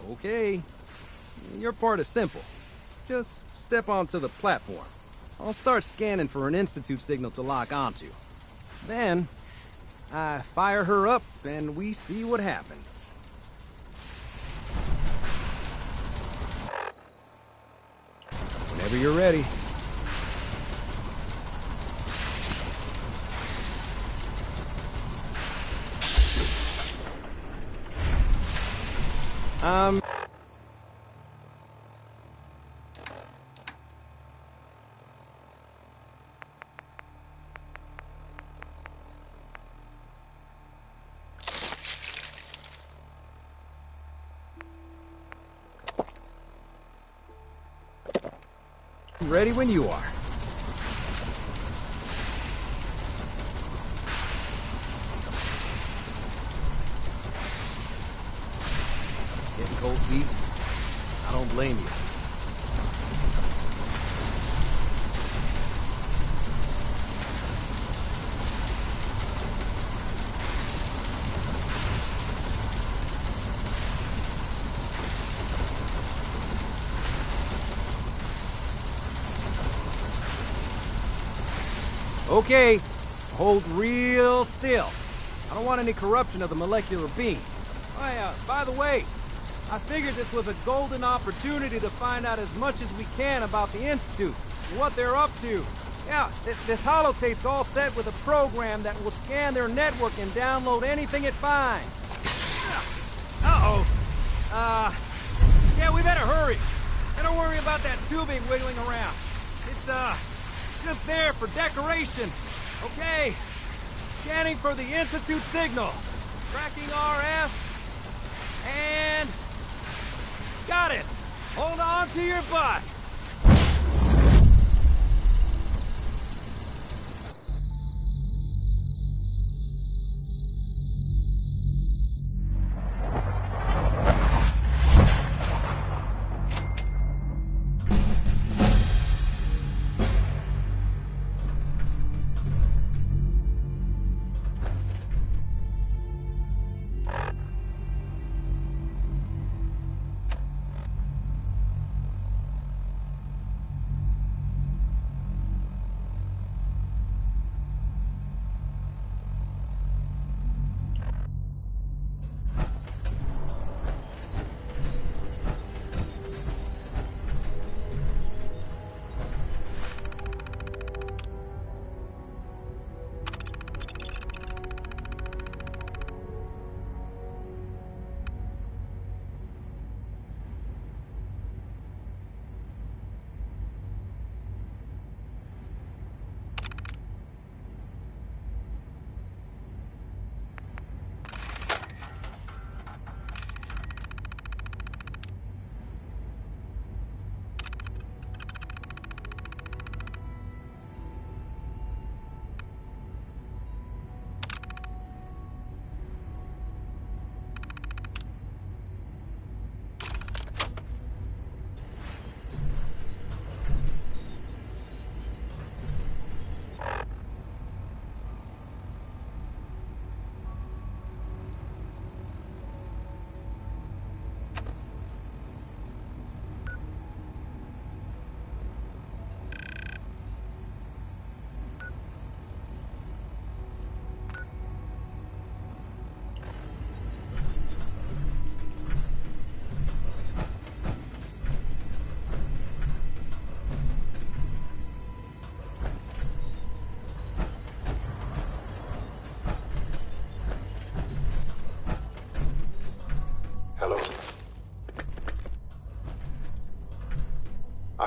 Okay. Your part is simple. Just step onto the platform. I'll start scanning for an Institute signal to lock onto. Then, I fire her up and we see what happens. Whenever you're ready. Ready when you are. Getting cold feet? I don't blame you. Okay, hold real still. I don't want any corruption of the molecular being. Oh, by the way, I figured this was a golden opportunity to find out as much as we can about the Institute, what they're up to. Yeah, this holotape's all set with a program that will scan their network and download anything it finds. Uh-oh. Yeah, we better hurry. And don't worry about that tubing wiggling around. It's, just there for decoration. Okay. Scanning for the Institute signal. Tracking RF. And... got it. Hold on to your butt.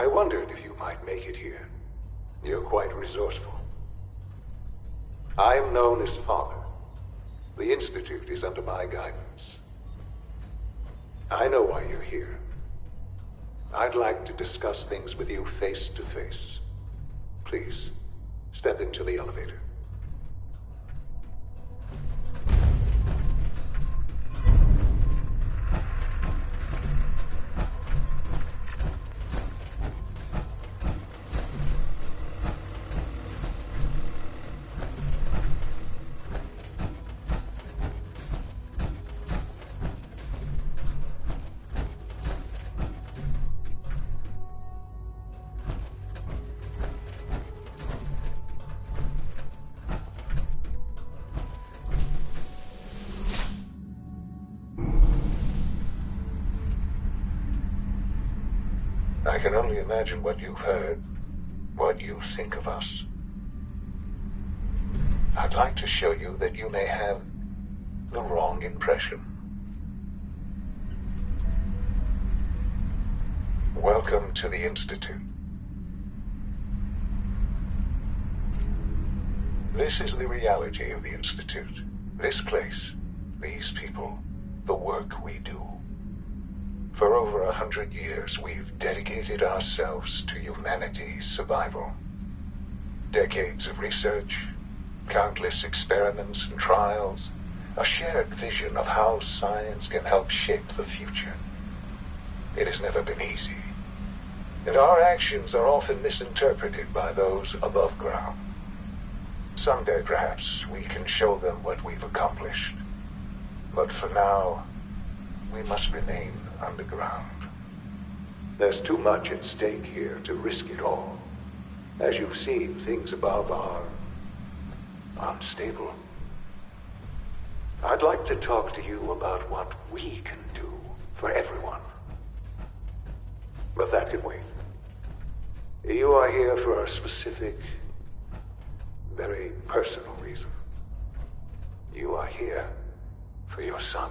I wondered if you might make it here. You're quite resourceful. I am known as Father. The Institute is under my guidance. I know why you're here. I'd like to discuss things with you face to face. Please, step into the elevator. I can only imagine what you've heard, what you think of us. I'd like to show you that you may have the wrong impression. Welcome to the Institute. This is the reality of the Institute. This place, these people, the work we do. For over 100 years, we've dedicated ourselves to humanity's survival. Decades of research, countless experiments and trials, a shared vision of how science can help shape the future. It has never been easy, and our actions are often misinterpreted by those above ground. Someday, perhaps, we can show them what we've accomplished. But for now, we must remain underground. There's too much at stake here to risk it all. As you've seen, things above are unstable. I'd like to talk to you about what we can do for everyone. But that can wait. You are here for a specific, very personal reason. You are here for your son.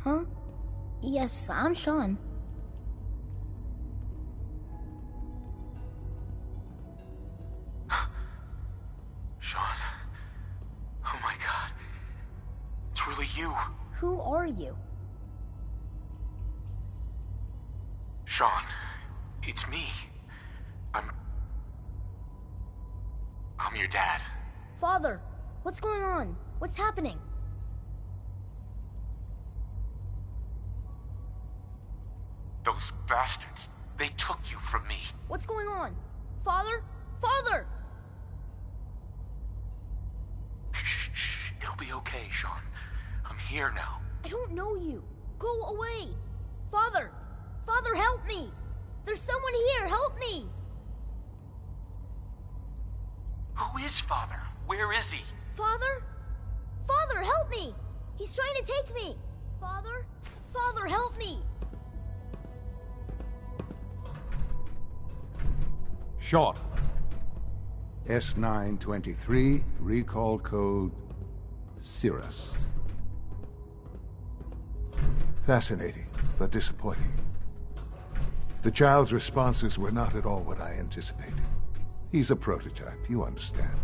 Huh? Yes, I'm Sean. Sean. Oh my god. It's really you. Who are you? Sean, it's me. I'm your dad. Father, what's going on? What's happening? Those bastards, they took you from me. What's going on? Father? Father! Shh. It'll be okay, Sean. I'm here now. I don't know you. Go away. Father! Father, help me! There's someone here, help me! Who is Father? Where is he? Father? Father, help me! He's trying to take me! Father? Father, help me! Short. S923, recall code Cirrus. Fascinating, but disappointing. The child's responses were not at all what I anticipated. He's a prototype, you understand.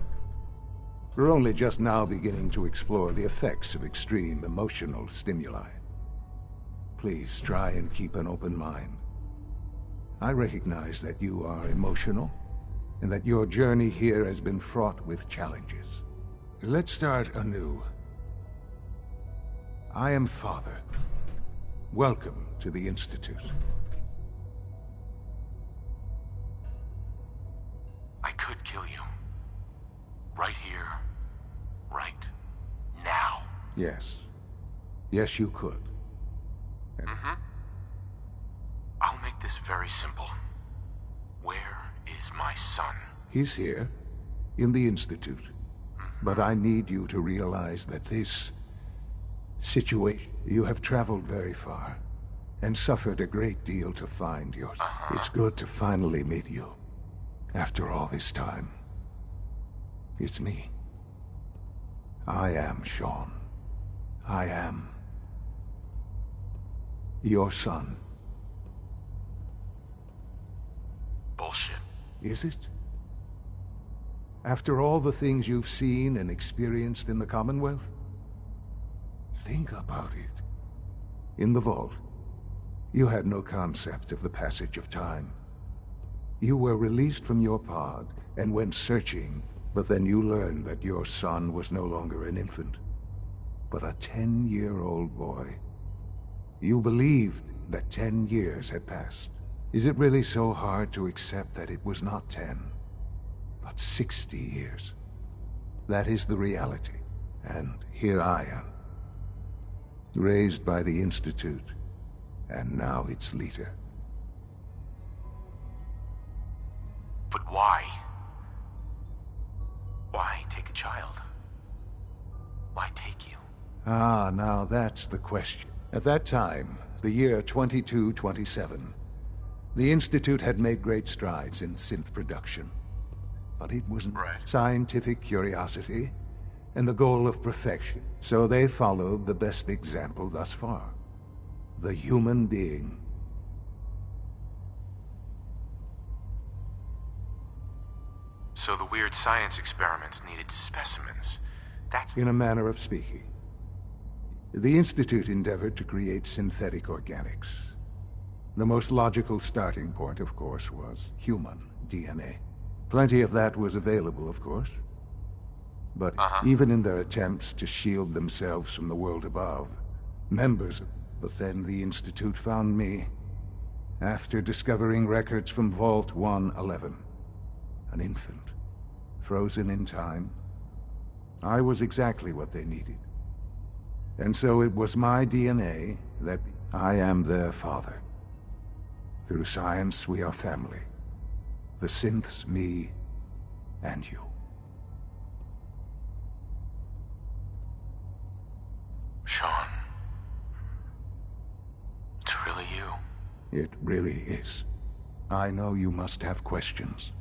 We're only just now beginning to explore the effects of extreme emotional stimuli. Please try and keep an open mind. I recognize that you are emotional, and that your journey here has been fraught with challenges. Let's start anew. I am Father. Welcome to the Institute. I could kill you. Right here. Right now. Yes. Yes, you could. I'll make this very simple. Where is my son? He's here, in the Institute. But I need you to realize that this situation... You have traveled very far, and suffered a great deal to find yours. It's good to finally meet you, after all this time. It's me. I am Sean. I am... your son. Bullshit. Is it? After all the things you've seen and experienced in the Commonwealth? Think about it. In the vault, you had no concept of the passage of time. You were released from your pod and went searching, but then you learned that your son was no longer an infant, but a 10-year-old boy. You believed that 10 years had passed. Is it really so hard to accept that it was not 10, but 60 years? That is the reality, and here I am. Raised by the Institute, and now its leader. But why? Why take a child? Why take you? Ah, now that's the question. At that time, the year 2227, the Institute had made great strides in synth production. But it was scientific curiosity and the goal of perfection. So they followed the best example thus far. The human being. So the weird science experiments needed specimens. That's... In a manner of speaking. The Institute endeavored to create synthetic organics. The most logical starting point, of course, was human DNA. Plenty of that was available, of course. But even in their attempts to shield themselves from the world above, But then the Institute found me, after discovering records from Vault 111. An infant, frozen in time. I was exactly what they needed. And so it was my DNA that I am their father. Through science, we are family. The synths, me, and you. Sean. It's really you. It really is. I know you must have questions.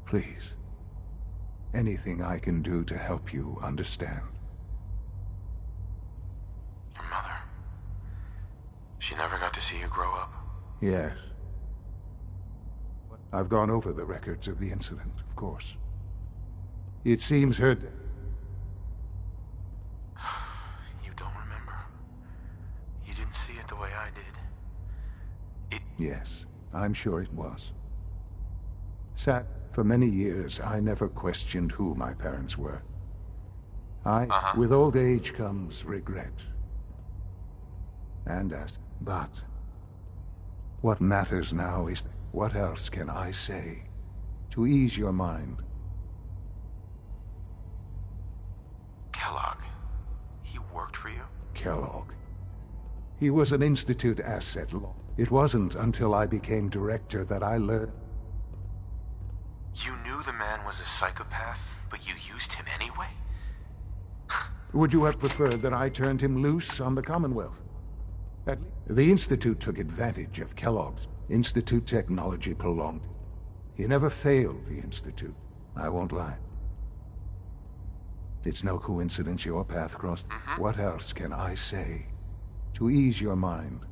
Please. Anything I can do to help you understand. Your mother. She never got to see you grow up. Yes. I've gone over the records of the incident, of course. It seems her... You don't remember. You didn't see it the way I did. Yes, I'm sure it was. Sad, for many years, I never questioned who my parents were. With old age comes regret. But what matters now is, what else can I say to ease your mind? Kellogg. He worked for you? Kellogg. He was an Institute asset. It wasn't until I became director that I learned. You knew the man was a psychopath, but you used him anyway? Would you have preferred that I turned him loose on the Commonwealth? The Institute took advantage of Kellogg's. Institute technology prolonged. He never failed the Institute. I won't lie. It's no coincidence your path crossed. What else can I say to ease your mind?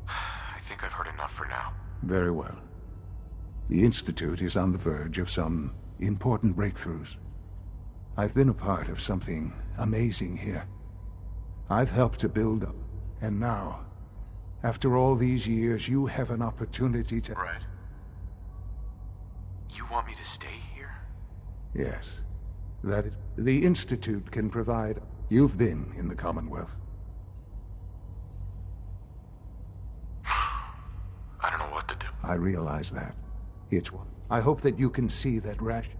I think I've heard enough for now. Very well. The Institute is on the verge of some important breakthroughs. I've been a part of something amazing here. I've helped to build up, and now, after all these years, you have an opportunity to... Right. You want me to stay here? Yes. That is... The Institute can provide... You've been in the Commonwealth. I don't know what to do. I realize that. It's one. I hope that you can see that ration.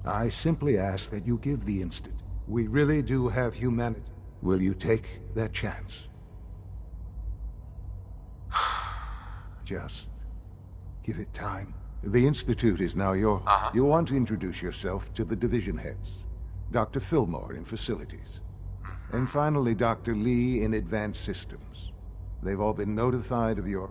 I simply ask that you give the Institute. We really do have humanity. Will you take that chance? Just give it time. The Institute is now your... You want to introduce yourself to the division heads. Dr. Fillmore in facilities. And finally, Dr. Lee in advanced systems. They've all been notified of your...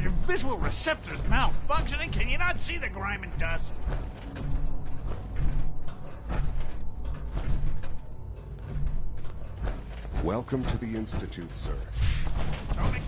Your visual receptors malfunctioning? Can you not see the grime and dust? Welcome to the Institute, sir. Don't make it...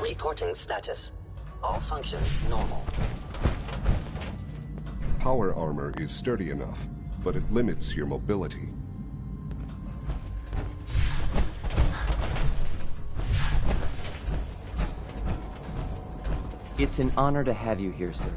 Reporting status. All functions normal. Power armor is sturdy enough, but it limits your mobility. It's an honor to have you here, sir.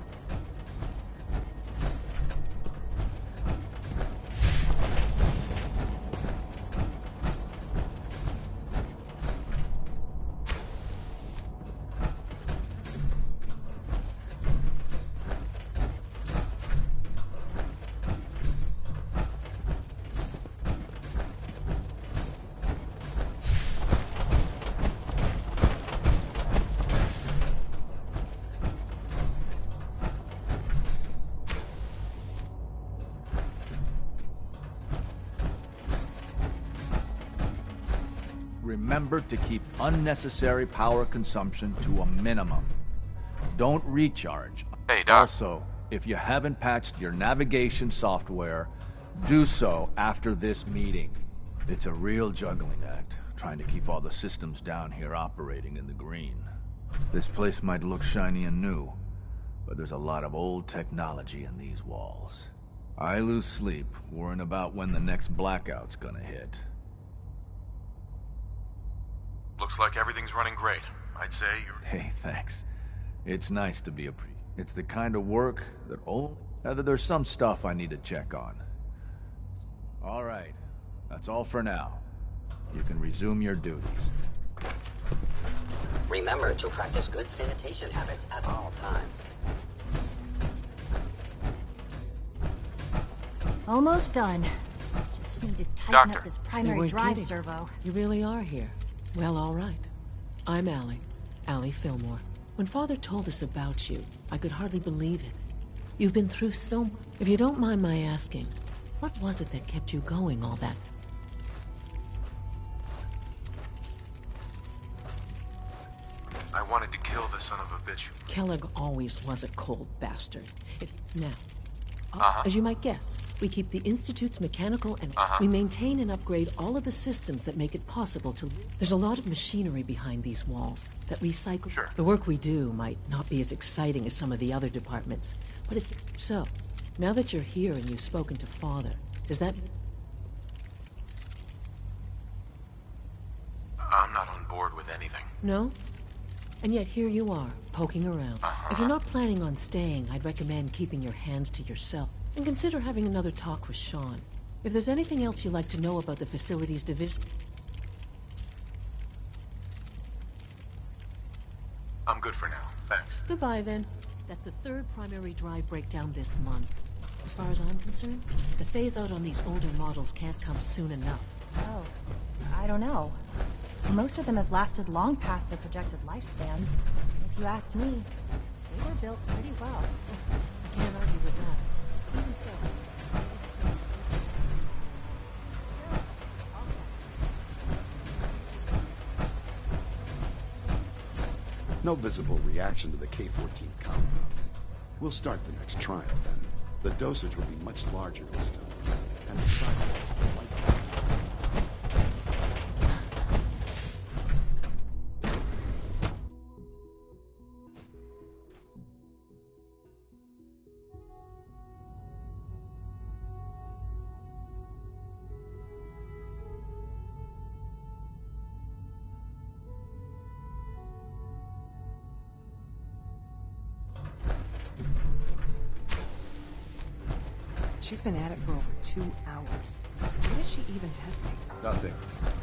remember to keep unnecessary power consumption to a minimum. Don't recharge. Hey, Doc. Also, if you haven't patched your navigation software, do so after this meeting. It's a real juggling act, trying to keep all the systems down here operating in the green. This place might look shiny and new, but there's a lot of old technology in these walls. I lose sleep worrying about when the next blackout's gonna hit. Looks like everything's running great. I'd say you're... Hey, thanks. It's nice to be It's the kind of work that there's some stuff I need to check on. All right. That's all for now. You can resume your duties. Remember to practice good sanitation habits at all times. Almost done. Just need to tighten Doctor. up this primary drive kidding. servo. You really are here. Well, all right. I'm Allie Fillmore. When Father told us about you, I could hardly believe it. You've been through so much. If you don't mind my asking, what was it that kept you going all that? I wanted to kill the son of a bitch. Kellogg always was a cold bastard. Now, Uh-huh. as you might guess, we keep the Institute's mechanical and we maintain and upgrade all of the systems that make it possible to... There's a lot of machinery behind these walls that recycle... Sure. The work we do might not be as exciting as some of the other departments, but it's... So, now that you're here and you've spoken to Father, does that... I'm not on board with anything. No? And yet here you are, poking around. If you're not planning on staying, I'd recommend keeping your hands to yourself. And consider having another talk with Sean. If there's anything else you'd like to know about the facilities division... I'm good for now, thanks. Goodbye, then. That's the third primary drive breakdown this month. As far as I'm concerned, the phase-out on these older models can't come soon enough. Oh, I don't know. Most of them have lasted long past their projected lifespans. If you ask me, they were built pretty well. I can't argue with that. Even so, No visible reaction to the K-14 compound. We'll start the next trial then. The dosage will be much larger this time, and the side effects will be likely. She's been at it for over 2 hours. What is she even testing? Nothing.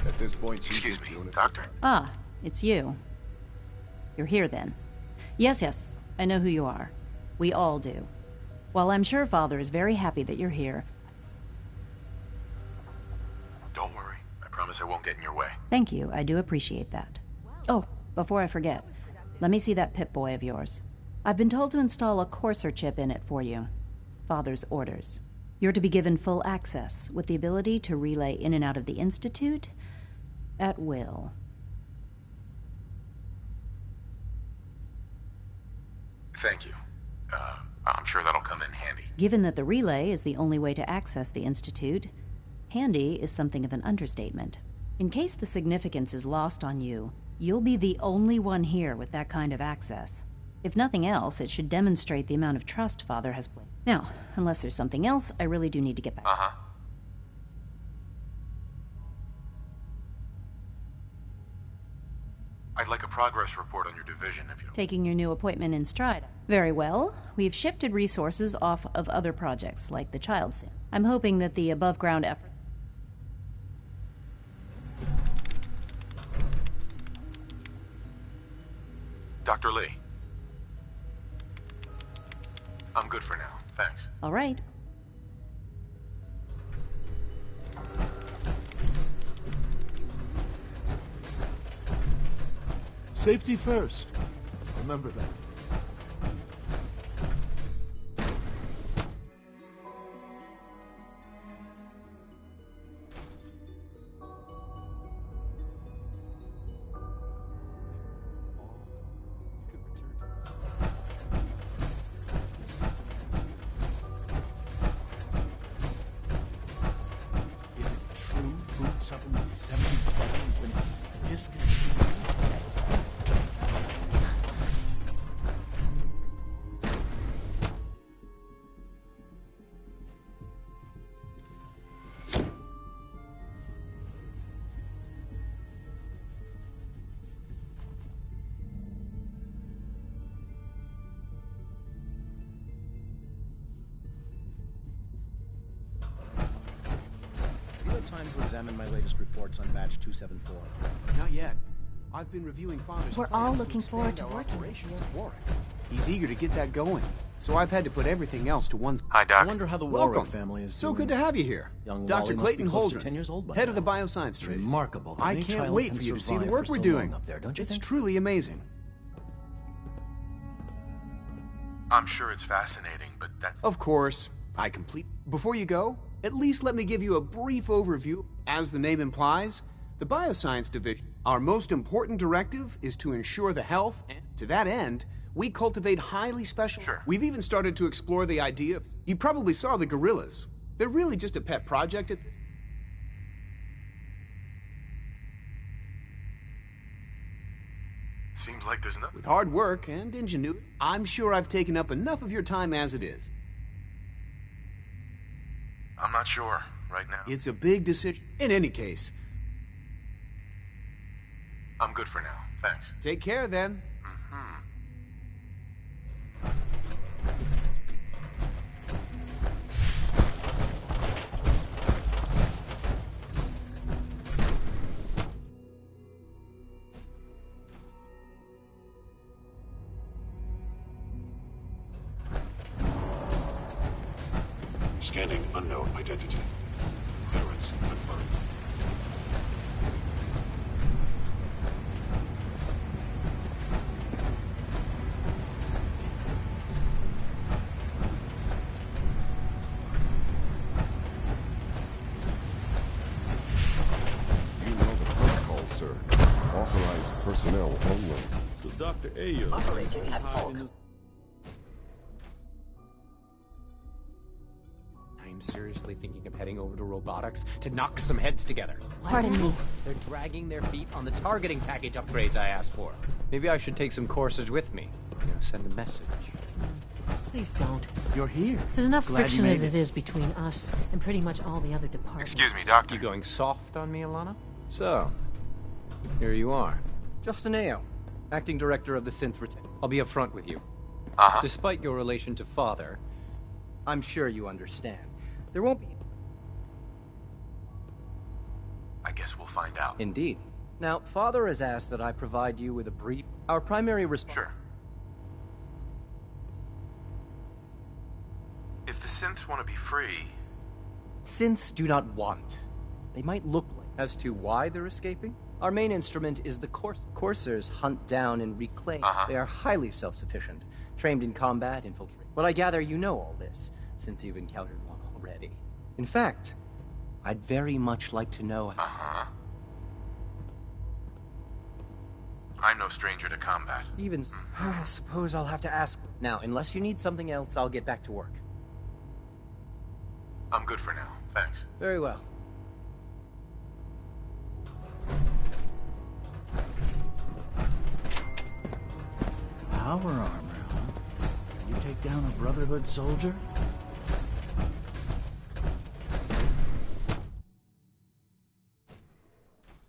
At this point, she's Excuse just me, doing it. Doctor. Ah, it's you. You're here then. Yes, I know who you are. We all do. While I'm sure Father is very happy that you're here, Don't worry. I promise I won't get in your way. thank you, I do appreciate that. Oh, before I forget, let me see that Pip-Boy of yours. I've been told to install a Courser chip in it for you. Father's orders. You're to be given full access, with the ability to relay in and out of the Institute at will. Thank you. I'm sure that'll come in handy. Given that the relay is the only way to access the Institute, handy is something of an understatement. In case the significance is lost on you, you'll be the only one here with that kind of access. If nothing else, it should demonstrate the amount of trust Father has placed. Now, unless there's something else, I really do need to get back. I'd like a progress report on your division if you don't... Taking your new appointment in stride. Very well. We've shifted resources off of other projects, like the child sim. I'm hoping that the above-ground effort... Dr. Lee. I'm good for now, thanks. All right. Safety first. Remember that. supplement 77 has been discontinued. Time to examine my latest reports on batch 274. Not yet. I've been reviewing Father's We're plans all to looking forward to expand our working with operations you. at Warwick. He's eager to get that going, so I've had to put everything else to one side. Hi, Doc. I wonder how the Warwick Welcome. family is So doing. good to have you here. Young Dr. Wally must Clayton be close to Holdren, 10 years old by head now. of the bioscience It's division. remarkable that I any can't child wait can for you to see the survive work for we're so doing. long up there, don't you It's think? truly amazing. I'm sure it's fascinating, but that's... Of course, I complete. Before you go, at least let me give you a brief overview. As the name implies, the Bioscience Division, our most important directive is to ensure the health, and to that end, we cultivate highly special... Sure. We've even started to explore the idea of... You probably saw the gorillas. They're really just a pet project at... Seems like there's nothing... With hard work and ingenuity, I'm sure I've taken up enough of your time as it is. I'm not sure right now. It's a big decision. In any case, I'm good for now. Thanks. take care then. Scanning unknown identity. Parents confirmed. You know the protocol, sir. Authorized personnel only. So Dr. Ayo... Operating at fault. I'm seriously thinking of heading over to robotics to knock some heads together. Pardon me. They're dragging their feet on the targeting package upgrades I asked for. Maybe I should take some courses with me. Send a message. Please don't. You're here. There's enough Glad you friction made as it. it is between us and pretty much all the other departments. Excuse me, Doctor. You going soft on me, Alana? So, here you are. Justin Ayo, acting director of the Synth Retain. I'll be upfront with you. Uh-huh. Despite your relation to Father, I'm sure you understand. There won't be... I guess we'll find out. Indeed. Now, Father has asked that I provide you with a brief... Our primary response... Sure. If the synths want to be free... Synths do not want. They might look like... As to why they're escaping, our main instrument is the Coursers hunt down and reclaim. They are highly self-sufficient, trained in combat, infiltrate. But I gather you know all this, since you've encountered one already. In fact, I'd very much like to know... I'm no stranger to combat. Even... I suppose I'll have to ask... Now, unless you need something else, I'll get back to work. I'm good for now. Thanks. Very well. Power armor, huh? You take down a Brotherhood soldier?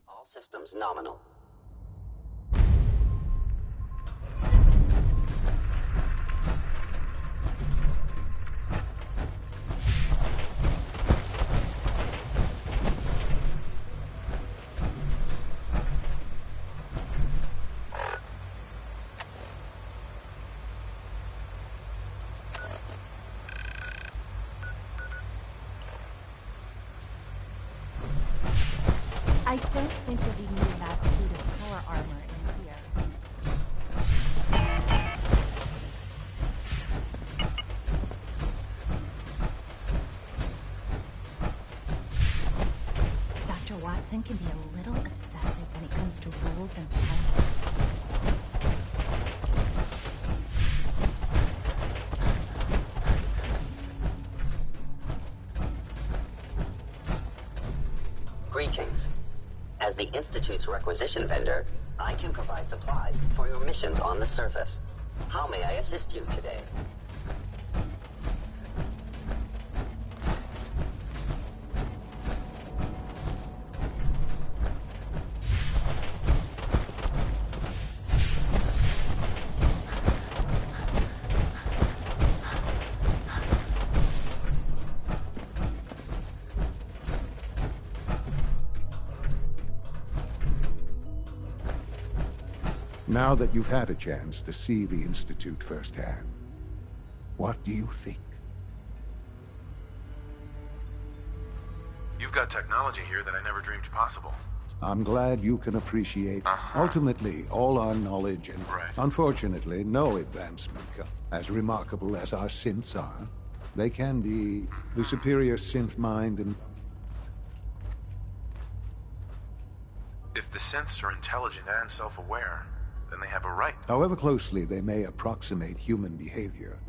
All systems nominal. I don't think you'll be needing that suit of power armor in here. Dr. Watson can be a little obsessive when it comes to rules and policies. Greetings. As the Institute's requisition vendor, I can provide supplies for your missions on the surface. How may I assist you today? Now that you've had a chance to see the Institute firsthand, what do you think? You've got technology here that I never dreamed possible. I'm glad you can appreciate, ultimately, all our knowledge and, unfortunately, no advancement. As remarkable as our synths are, they can be the superior synth mind and... If the synths are intelligent and self-aware, then they have a right. However closely they may approximate human behavior,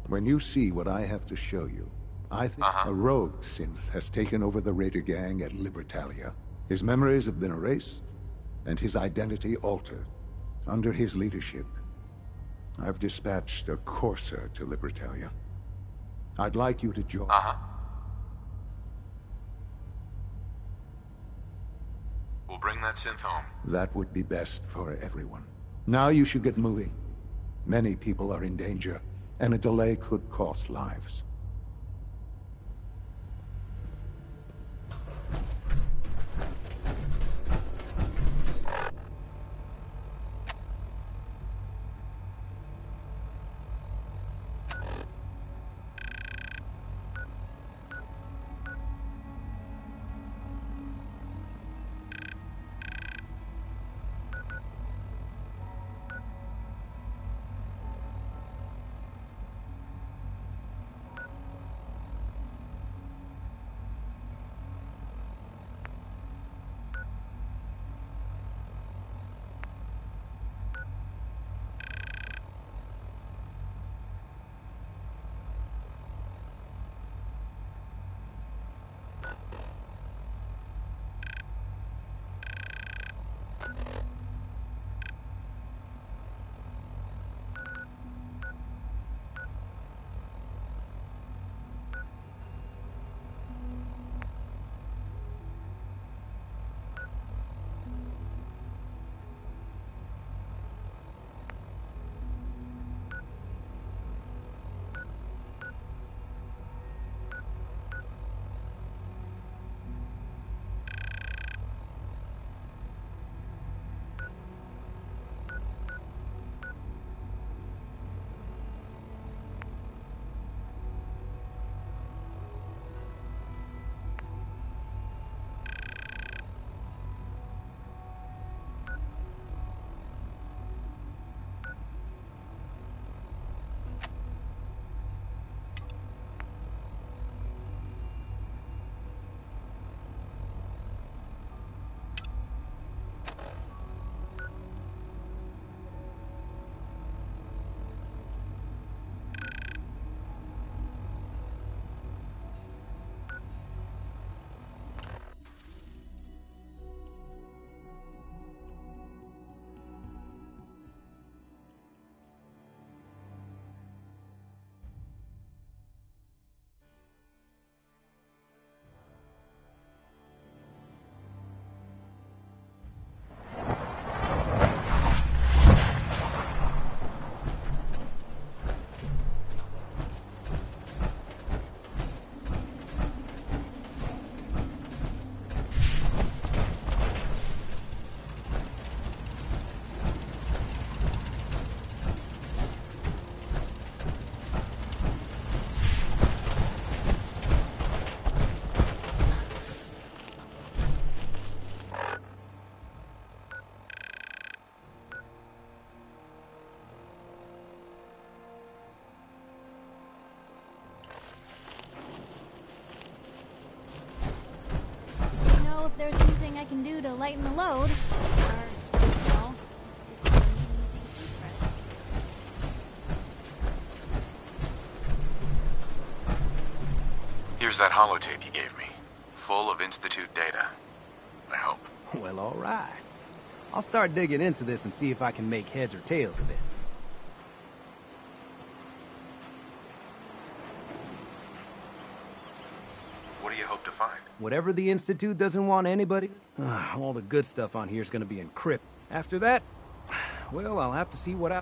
when you see what I have to show you, I think a rogue synth has taken over the Raider gang at Libertalia. His memories have been erased, and his identity altered. Under his leadership, I've dispatched a courser to Libertalia. I'd like you to join. We'll bring that synth home. That would be best for everyone. Now you should get moving. Many people are in danger, and a delay could cost lives. If there's anything I can do to lighten the load, or, well, Here's that holotape you gave me, full of Institute data. Well, all right. I'll start digging into this and see if I can make heads or tails of it. What do you hope to find? Whatever the Institute doesn't want anybody, all the good stuff on here is gonna be encrypted. After that, well, I'll have to see what I...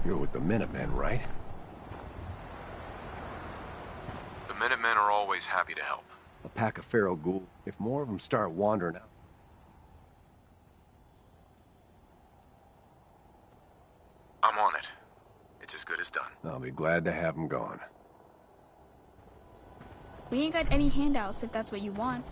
You're with the Minutemen, right? The Minutemen are always happy to help. A pack of feral ghouls. If more of them start wandering out... I'm on it. It's as good as done. I'll be glad to have them gone. We ain't got any handouts if that's what you want.